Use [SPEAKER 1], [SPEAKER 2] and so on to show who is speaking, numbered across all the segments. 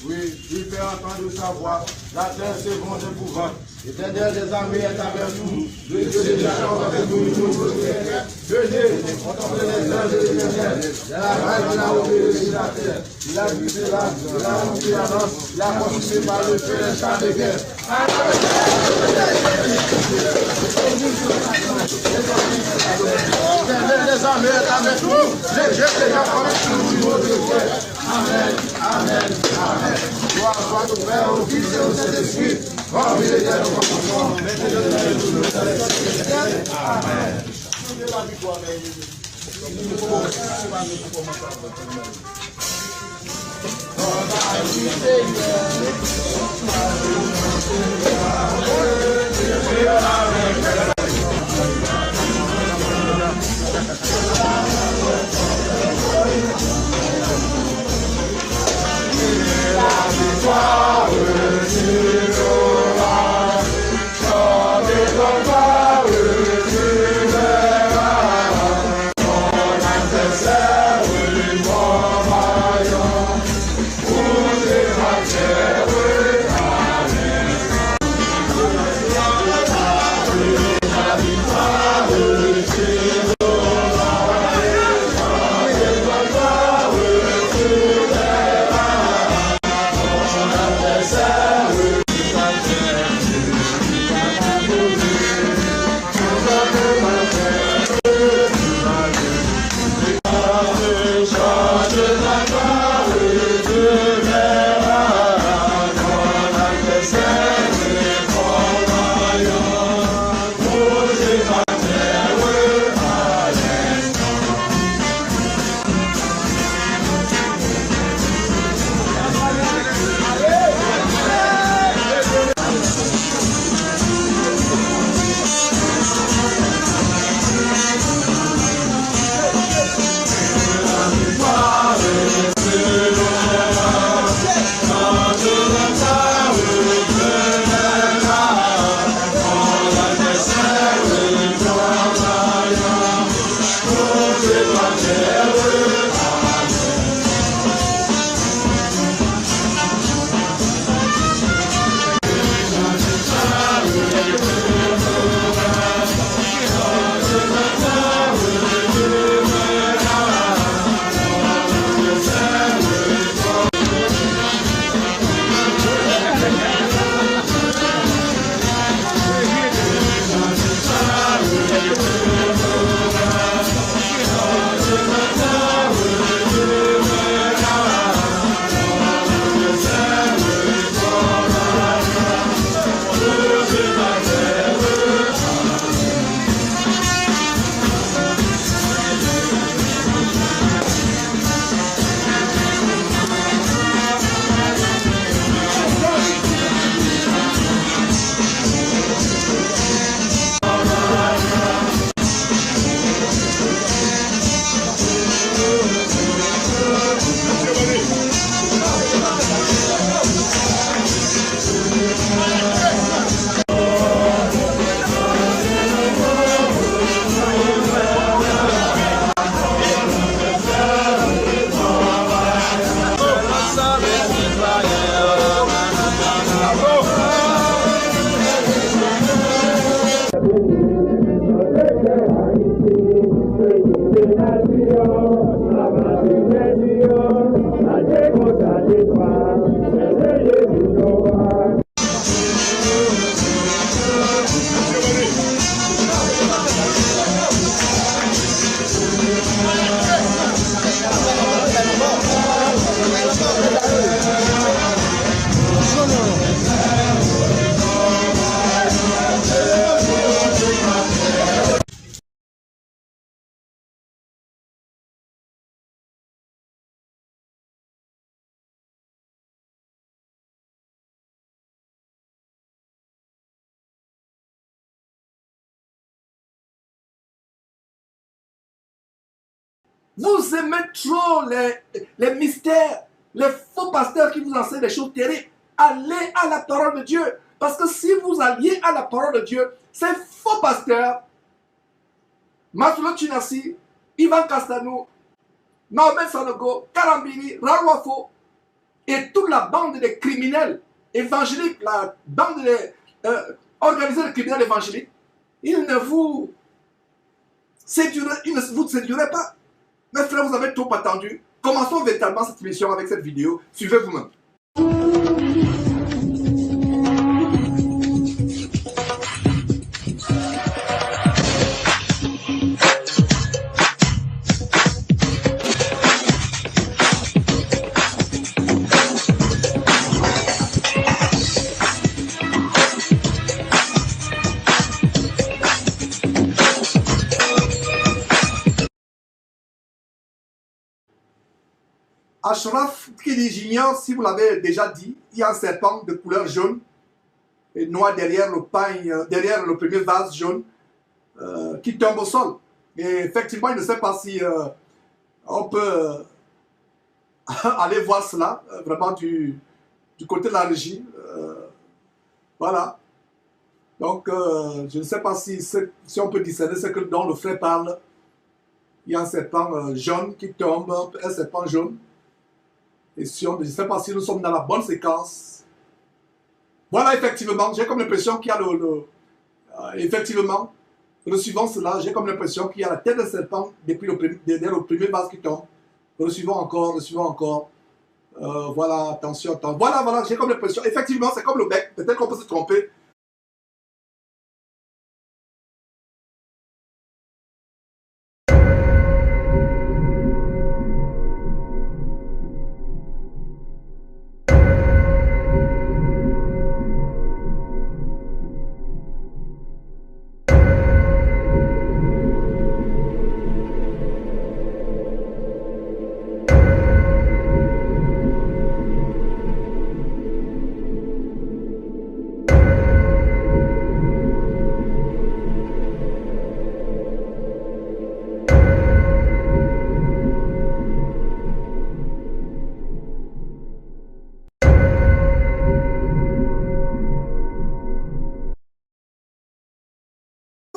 [SPEAKER 1] Oui, il fait entendre sa voix. La terre s'ébranle d'épouvante. L'Éternel des armées est avec nous. Le Dieu de Jacob avec nous. Venez, contemplez les œuvres de l'Éternel. Il a obéi la terre. Il a brisé l'arbre, il a rempli la lance, il a commencé par le feu des chars de guerre. L'Éternel des armées est avec nous. Les dieux de Jacob avec nous. Amen, amen, amen. Gloire soit au Père, au Fils et au Saint-Esprit. Comme il était au commencement, maintenant et toujours. Amen.
[SPEAKER 2] Vous aimez trop les mystères, les faux pasteurs qui vous enseignent des choses terribles. Allez à la parole de Dieu. Parce que si vous alliez à la parole de Dieu, ces faux pasteurs, Masulo Chinasi, Ivan Castanou, Mahomet Sanogo, Karambini, Rawafo, et toute la bande des criminels évangéliques, la bande des organisée de criminels évangéliques, ils ne vous séduiraient pas. Mes frères, vous avez trop attendu. Commençons véritablement cette émission avec cette vidéo. Suivez vous-même. Ashraf qui dit, j'ignore si vous l'avez déjà dit, il y a un serpent de couleur jaune et noir derrière le pagne, derrière le premier vase jaune qui tombe au sol. Et effectivement, il ne sait pas si on peut aller voir cela vraiment du côté de la régie. Voilà. Donc, je ne sais pas si on peut discerner ce dont le frère parle. Il y a un serpent jaune qui tombe, un serpent jaune. Et si je ne sais pas si nous sommes dans la bonne séquence. Voilà, effectivement, j'ai comme l'impression qu'il y a effectivement, recevons cela, j'ai comme l'impression qu'il y a la tête d'un serpent derrière le premier vase qui tombe. Recevons encore. Voilà, attention. Voilà, j'ai comme l'impression. Effectivement, c'est comme le bec. Peut-être qu'on peut se tromper.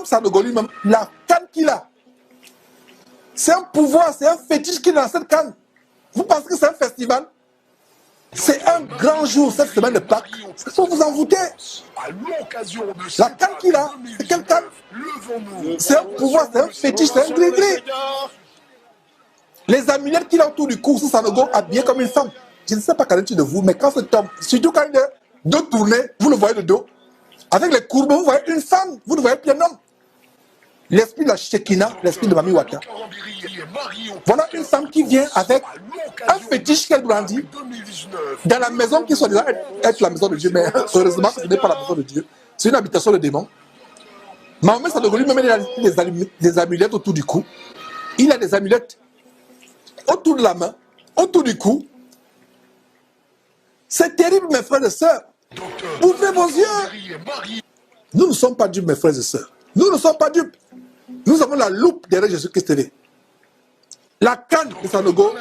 [SPEAKER 2] Ça de Goli, même la canne qu'il a, c'est un pouvoir, c'est un fétiche qu'il a dans cette canne. Vous pensez que c'est un festival? C'est un grand jour cette semaine de Pâques. C'est pour vous envoûter. La canne qu'il a, c'est quelle canne? C'est un pouvoir, c'est un fétiche, c'est un gris-gris. Les amulettes qu'il a autour du cou, c'est Sanogo habillé comme une femme. Je ne sais pas qu'en est-il de vous, mais quand c'est tombe, surtout quand il est dos tourné, vous le voyez de dos. Avec les courbes, vous voyez une femme, vous ne voyez plus un homme. L'esprit de la Shekinah, l'esprit de Mami Wata. Voilà une femme qui vient avec un fétiche qu'elle brandit dans la maison qui soit déjà être la maison de Dieu, mais heureusement ce n'est pas la maison de Dieu, c'est une habitation de démons. Mahomet Sadogoli même il a des amulettes autour du cou. Il a des amulettes autour de la main, autour du cou. C'est terrible, mes frères et sœurs. Ouvrez vos yeux. Nous ne sommes pas dupes, mes frères et sœurs. Nous ne sommes pas dupes. Nous avons la loupe derrière Jésus-Christ. La canne de Sanogo,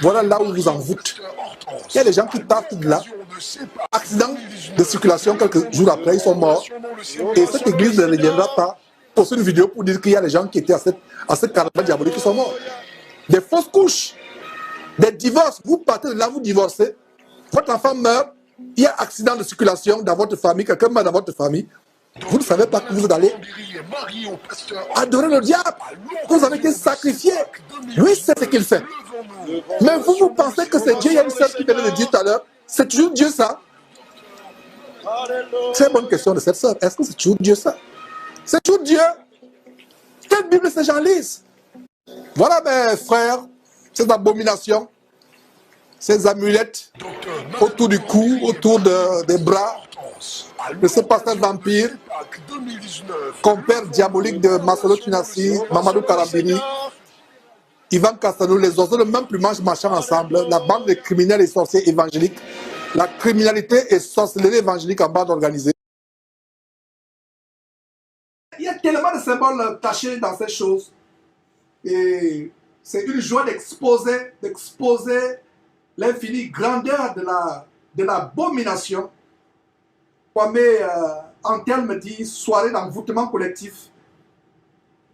[SPEAKER 2] voilà là où vous envoûte. Il y a des gens qui partent de là. Accident de circulation, quelques jours après, ils sont morts. Et cette église ne reviendra pas pour une vidéo pour dire qu'il y a des gens qui étaient à cette caravane diabolique qui sont morts. Des fausses couches, des divorces. Vous partez de là, vous divorcez. Votre enfant meurt. Il y a accident de circulation dans votre famille. Quelqu'un meurt dans votre famille. Vous ne savez pas que vous allez adorer le diable. Vous avez été sacrifié. Lui, c'est ce qu'il fait. Mais vous, vous pensez que c'est Dieu. Il y a une sœur qui venait de dire tout à l'heure. C'est toujours Dieu ça? Très bonne question de cette sœur. Est-ce que c'est toujours Dieu ça? C'est toujours Dieu. Quelle Bible ces gens lisent? Voilà mes frères, ces abominations, ces amulettes autour du cou, autour des bras. De ce pasteur vampire, compère diabolique de Marcelo Tunassi, Mamadou Karabini, Ivan Castanou, les oiseaux de même plumage marchant ensemble, la bande de criminels et sorciers évangéliques, la criminalité et sorcellerie évangélique en bande organisée. Il y a tellement de symboles cachés dans ces choses. Et c'est une joie d'exposer l'infinie grandeur de l'abomination. Kwame Antel me dit soirée d'envoûtement collectif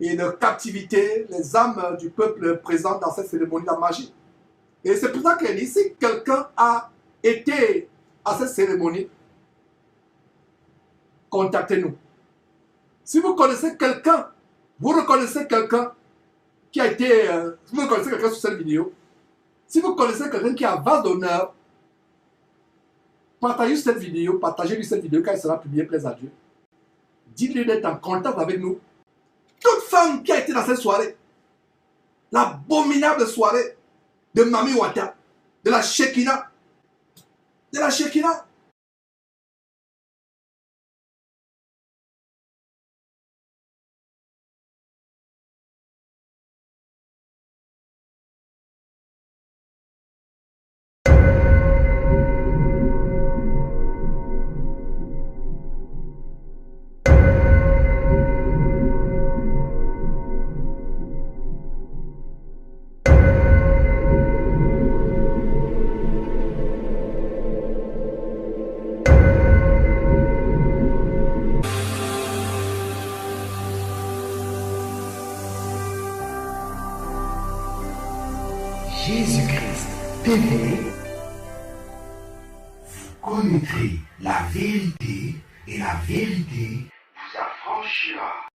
[SPEAKER 2] et de captivité, les âmes du peuple présentes dans cette cérémonie de la magie. Et c'est pour ça qu'elle dit si quelqu'un a été à cette cérémonie, contactez-nous. Si vous connaissez quelqu'un, vous reconnaissez quelqu'un qui a été, si vous connaissez quelqu'un sur cette vidéo, si vous connaissez quelqu'un qui a vase d'honneur, partagez cette vidéo, partagez-lui cette vidéo quand elle sera publiée, plaise à Dieu. Dites-lui d'être en contact avec nous. Toute femme qui a été dans cette soirée, l'abominable soirée de Mami Wata, de la Shekinah,
[SPEAKER 3] Jésus-Christ TV, vous connaîtrez la vérité et la vérité vous affranchira.